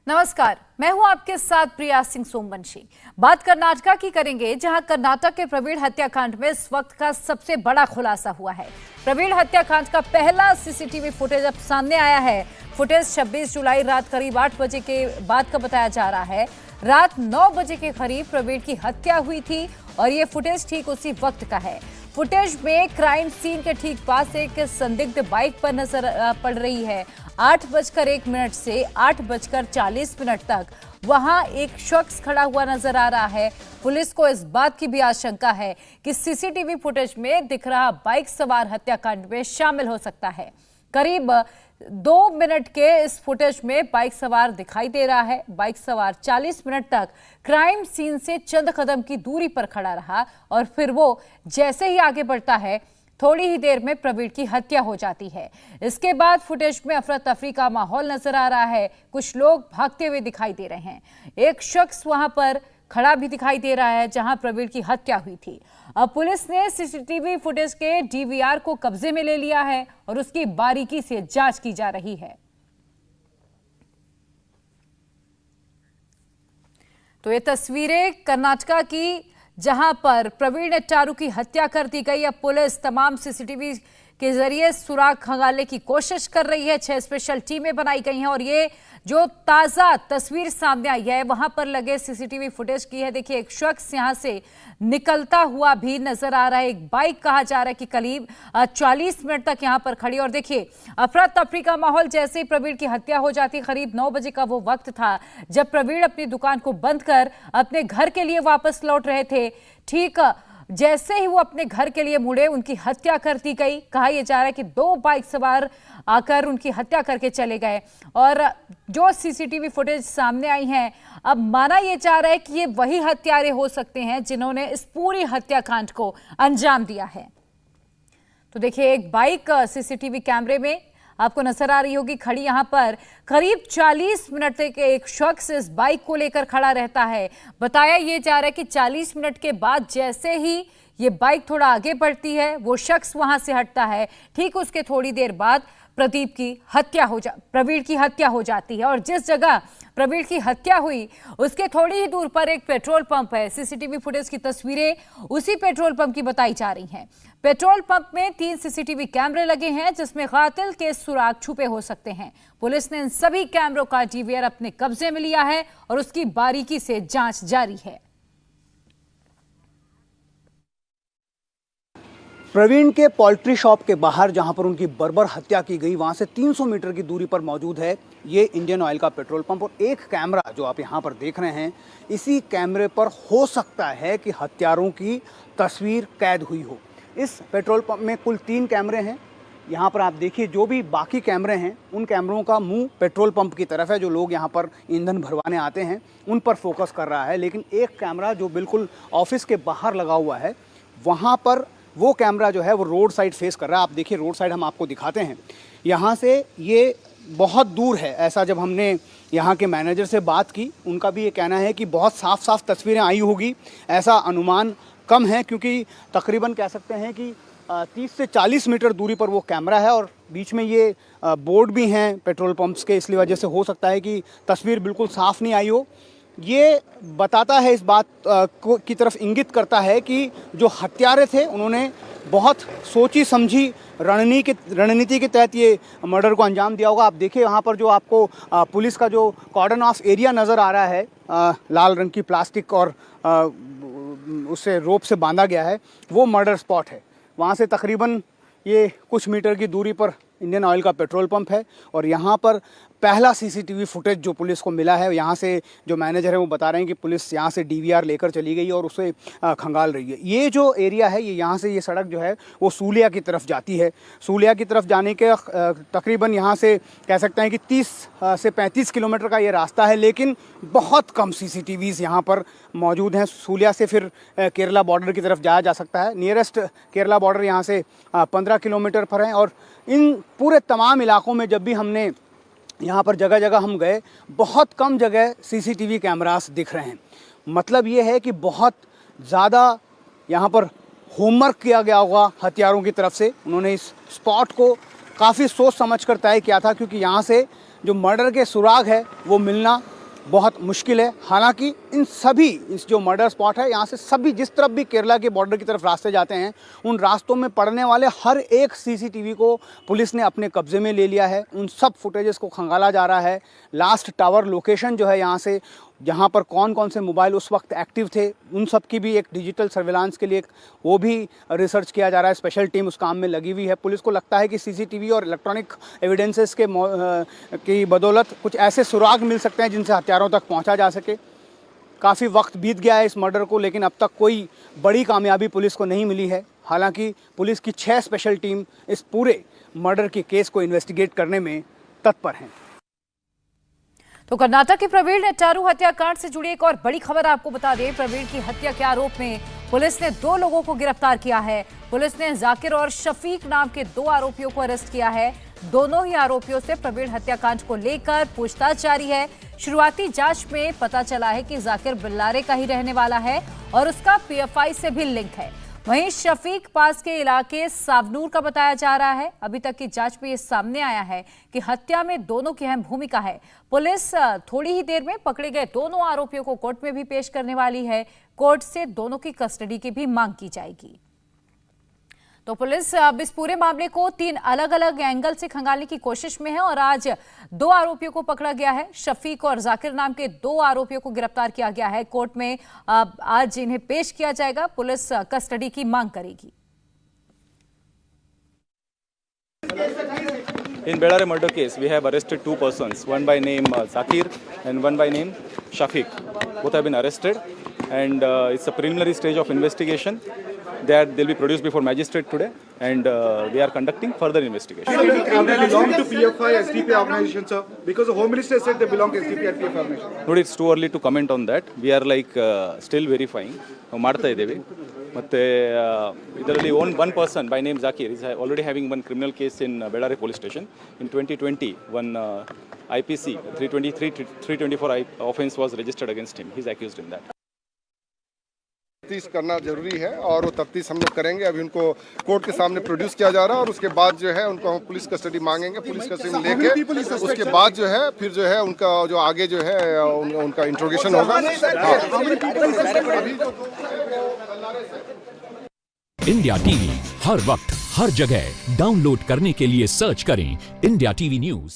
नमस्कार, मैं हूं आपके साथ प्रिया सिंह सोमवंशी। बात कर्नाटका की करेंगे, जहां कर्नाटक के प्रवीण हत्याकांड में इस वक्त का सबसे बड़ा खुलासा हुआ है। प्रवीण हत्याकांड का पहला सीसीटीवी फुटेज अब सामने आया है। फुटेज 26 जुलाई रात करीब 8 बजे के बाद का बताया जा रहा है। रात 9 बजे के करीब प्रवीण की हत्या हुई थी और ये फुटेज ठीक उसी वक्त का है। फुटेज में क्राइम सीन के ठीक पास एक संदिग्ध बाइक पर नजर पड़ रही है। 8:01 से 8:40 तक वहां एक शख्स खड़ा हुआ नजर आ रहा है। पुलिस को इस बात की भी आशंका है कि सीसीटीवी फुटेज में दिख रहा बाइक सवार हत्याकांड में शामिल हो सकता है। करीब 2 मिनट के इस फुटेज में बाइक सवार दिखाई दे रहा है। बाइक सवार 40 मिनट तक क्राइम सीन से चंद कदम की दूरी पर खड़ा रहा और फिर वो जैसे ही आगे बढ़ता है, थोड़ी ही देर में प्रवीण की हत्या हो जाती है। इसके बाद फुटेज में अफरा तफरी का माहौल नजर आ रहा है। कुछ लोग भागते हुए दिखाई दे रहे हैं। एक शख्स वहां पर खड़ा भी दिखाई दे रहा है जहां प्रवीण की हत्या हुई थी। अब पुलिस ने सीसीटीवी फुटेज के डीवीआर को कब्जे में ले लिया है और उसकी बारीकी से जांच की जा रही है। तो ये तस्वीरें कर्नाटका की, जहां पर प्रवीण नेट्टारू की हत्या कर दी गई। अब पुलिस तमाम सीसीटीवी के जरिए सुराग खंगालने की कोशिश कर रही है। 6 स्पेशल टीमें बनाई गई हैं और ये जो ताजा तस्वीर सामने आई है वहां पर लगे सीसीटीवी फुटेज की है। देखिए, एक शख्स यहां से निकलता हुआ भी नजर आ रहा है। एक बाइक कहा जा रहा है कि करीब 40 मिनट तक यहां पर खड़ी। और देखिए, अफरा तफरी का माहौल जैसे ही प्रवीण की हत्या हो जाती है। करीब 9 बजे का वो वक्त था जब प्रवीण अपनी दुकान को बंद कर अपने घर के लिए वापस लौट रहे थे। ठीक जैसे ही वो अपने घर के लिए मुड़े, उनकी हत्या कर दी गई। कहा यह जा रहा है कि 2 बाइक सवार आकर उनकी हत्या करके चले गए। और जो सीसीटीवी फुटेज सामने आई हैं, अब माना यह जा रहा है कि ये वही हत्यारे हो सकते हैं जिन्होंने इस पूरी हत्याकांड को अंजाम दिया है। तो देखिए, एक बाइक सीसीटीवी कैमरे में आपको नजर आ रही होगी खड़ी। यहां पर करीब 40 मिनट तक एक शख्स इस बाइक को लेकर खड़ा रहता है। बताया यह जा रहा है कि 40 मिनट के बाद जैसे ही ये बाइक थोड़ा आगे बढ़ती है, वो शख्स वहां से हटता है। ठीक उसके थोड़ी देर बाद प्रवीण की हत्या हो जाती है। और जिस जगह प्रवीण की हत्या हुई उसके थोड़ी ही दूर पर एक पेट्रोल पंप है। सीसीटीवी फुटेज की तस्वीरें उसी पेट्रोल पंप की बताई जा रही हैं। पेट्रोल पंप में 3 सीसीटीवी कैमरे लगे हैं जिसमें कातिल के सुराग छुपे हो सकते हैं। पुलिस ने इन सभी कैमरों का डीवीआर अपने कब्जे में लिया है और उसकी बारीकी से जांच जारी है। प्रवीण के पोल्ट्री शॉप के बाहर जहां पर उनकी बर्बर हत्या की गई, वहां से 300 मीटर की दूरी पर मौजूद है ये इंडियन ऑयल का पेट्रोल पंप। और एक कैमरा जो आप यहां पर देख रहे हैं, इसी कैमरे पर हो सकता है कि हत्यारों की तस्वीर कैद हुई हो। इस पेट्रोल पंप में कुल 3 कैमरे हैं। यहाँ पर आप देखिए, जो भी बाकी कैमरे हैं उन कैमरों का मुंह पेट्रोल पंप की तरफ है। जो लोग यहाँ पर ईंधन भरवाने आते हैं उन पर फोकस कर रहा है। लेकिन एक कैमरा जो बिल्कुल ऑफिस के बाहर लगा हुआ है, वहाँ पर वो कैमरा जो है वो रोड साइड फेस कर रहा है। आप देखिए, रोड साइड हम आपको दिखाते हैं। यहाँ से ये बहुत दूर है। ऐसा जब हमने यहाँ के मैनेजर से बात की, उनका भी ये कहना है कि बहुत साफ साफ तस्वीरें आई होगी, ऐसा अनुमान कम है, क्योंकि तकरीबन कह सकते हैं कि 30 से 40 मीटर दूरी पर वो कैमरा है और बीच में ये बोर्ड भी हैं पेट्रोल पंप्स के। इसलिए वजह से हो सकता है कि तस्वीर बिल्कुल साफ नहीं आई हो। ये बताता है, इस बात की तरफ इंगित करता है कि जो हत्यारे थे उन्होंने बहुत सोची समझी रणनीति के तहत ये मर्डर को अंजाम दिया होगा। आप देखिए, यहाँ पर जो आपको पुलिस का जो कॉर्डन ऑफ एरिया नज़र आ रहा है, लाल रंग की प्लास्टिक और उससे रोप से बांधा गया है, वो मर्डर स्पॉट है। वहाँ से तकरीबन ये कुछ मीटर की दूरी पर इंडियन ऑयल का पेट्रोल पंप है। और यहाँ पर पहला सीसीटीवी फुटेज जो पुलिस को मिला है, यहाँ से जो मैनेजर है वो बता रहे हैं कि पुलिस यहाँ से डीवीआर लेकर चली गई और उसे खंगाल रही है। ये जो एरिया है, ये यहाँ से ये सड़क जो है वो सूलिया की तरफ जाती है। सूलिया की तरफ जाने के तकरीबन यहाँ से कह सकते हैं कि 30 से 35 किलोमीटर का ये रास्ता है। लेकिन बहुत कम सीसीटीवीज़ यहाँ पर मौजूद हैं। सूलिया से फिर केरला बॉर्डर की तरफ जाया जा सकता है। नियरेस्ट केरला बॉर्डर यहाँ से 15 किलोमीटर पर है। और इन पूरे तमाम इलाकों में जब भी हमने यहाँ पर जगह जगह हम गए, बहुत कम जगह सीसीटीवी कैमरास दिख रहे हैं। मतलब ये है कि बहुत ज़्यादा यहाँ पर होमवर्क किया गया होगा हथियारों की तरफ से। उन्होंने इस स्पॉट को काफ़ी सोच समझ कर तय किया था, क्योंकि यहाँ से जो मर्डर के सुराग है वो मिलना बहुत मुश्किल है। हालांकि इन सभी इस जो मर्डर स्पॉट है यहाँ से सभी जिस तरफ भी केरला के बॉर्डर की तरफ रास्ते जाते हैं उन रास्तों में पड़ने वाले हर एक सीसीटीवी को पुलिस ने अपने कब्जे में ले लिया है। उन सब फुटेजेस को खंगाला जा रहा है। लास्ट टावर लोकेशन जो है यहाँ से जहाँ पर कौन कौन से मोबाइल उस वक्त एक्टिव थे उन सब की भी एक डिजिटल सर्विलांस के लिए वो भी रिसर्च किया जा रहा है। स्पेशल टीम उस काम में लगी हुई है। पुलिस को लगता है कि सीसीटीवी और इलेक्ट्रॉनिक एविडेंसेस की बदौलत कुछ ऐसे सुराग मिल सकते हैं जिनसे हत्यारों तक पहुंचा जा सके। काफ़ी वक्त बीत गया है इस मर्डर को, लेकिन अब तक कोई बड़ी कामयाबी पुलिस को नहीं मिली है। हालांकि पुलिस की 6 स्पेशल टीम इस पूरे मर्डर के केस को इन्वेस्टिगेट करने में तत्पर हैं। तो कर्नाटक के प्रवीण नेट्टारू हत्याकांड से जुड़ी एक और बड़ी खबर आपको बता दें। प्रवीण की हत्या के आरोप में पुलिस ने 2 लोगों को गिरफ्तार किया है। पुलिस ने जाकिर और शफीक नाम के 2 आरोपियों को अरेस्ट किया है। दोनों ही आरोपियों से प्रवीण हत्याकांड को लेकर पूछताछ जारी है। शुरुआती जांच में पता चला है कि जाकिर बिल्लारे का ही रहने वाला है और उसका पीएफआई से भी लिंक है। वहीं शफीक पास के इलाके सावनूर का बताया जा रहा है। अभी तक की जांच में ये सामने आया है कि हत्या में दोनों की अहम भूमिका है। पुलिस थोड़ी ही देर में पकड़े गए दोनों आरोपियों को कोर्ट में भी पेश करने वाली है। कोर्ट से दोनों की कस्टडी की भी मांग की जाएगी। तो पुलिस अब इस पूरे मामले को 3 अलग अलग एंगल से खंगालने की कोशिश में है और आज 2 आरोपियों को पकड़ा गया है। शफीक और जाकिर नाम के 2 आरोपियों को गिरफ्तार किया गया है। कोर्ट में आज इन्हें पेश किया जाएगा। पुलिस कस्टडी की मांग करेगी। In Bellary murder case, we have arrested 2 persons, one by name Zakir and one by name Shafiq. Both have been arrested, and it's a preliminary stage of investigation. That they'll be produced before magistrate today, and we are conducting further investigation. They belong to PFI, SDPI organization, sir, because the Home Minister said they belong to SDPI and PFI organization. No, it's too early to comment on that. We are still verifying. ಮಾಡ್ತಾ ಇದ್ದೇವೆ. ಮತ್ತೆ ಇದರಲ್ಲಿ one person by name Zakir is already having one criminal case in Bellary police station. In 2020, one IPC 324 offense was registered against him. He is accused in that. तफ्तीश करना जरूरी है और वो तफ्तीश हम लोग करेंगे। अभी उनको कोर्ट के सामने प्रोड्यूस किया जा रहा है और उसके बाद जो है उनको हम पुलिस कस्टडी मांगेंगे। पुलिस कस्टडी में लेके उसके बाद जो है फिर जो है उनका जो आगे जो है उनका इंट्रोगेशन होगा। इंडिया टीवी हर वक्त हर जगह डाउनलोड करने के लिए सर्च करें इंडिया टीवी न्यूज।